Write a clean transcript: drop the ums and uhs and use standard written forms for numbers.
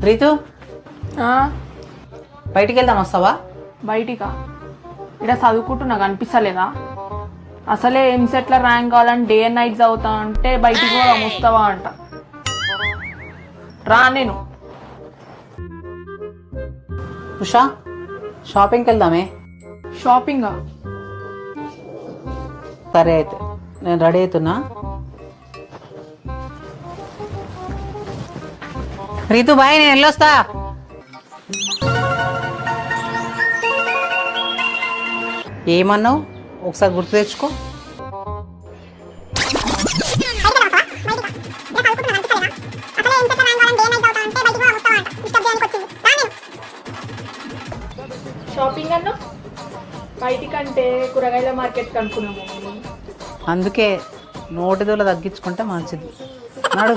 రీతు బయటికి వెళ్దాం, వస్తావా? బయటికా? ఇక్కడ చదువుకుంటున్నా కనిపిస్తలేదా? అసలే ఎంసెట్ల ర్యాంక్ కావాలని డే అండ్ నైట్ చదువుతా అంటే బయటికి కూడా వస్తావా అంట. రా నేను. ఉషా, షాపింగ్కి వెళ్దామే. షాపింగా? సరే అయితే నేను రెడీ అవుతున్నా. రీతు బాయ్, నేను వెళ్ళొస్తా. ఏమన్నావు ఒకసారి గుర్తు తెచ్చుకో. షాపింగ్ అన్నా బయటికంటే కూరగాయల మార్కెట్ అనుకున్నాము. అందుకే నోటిదోల తగ్గించుకుంటే మంచిది. నాడు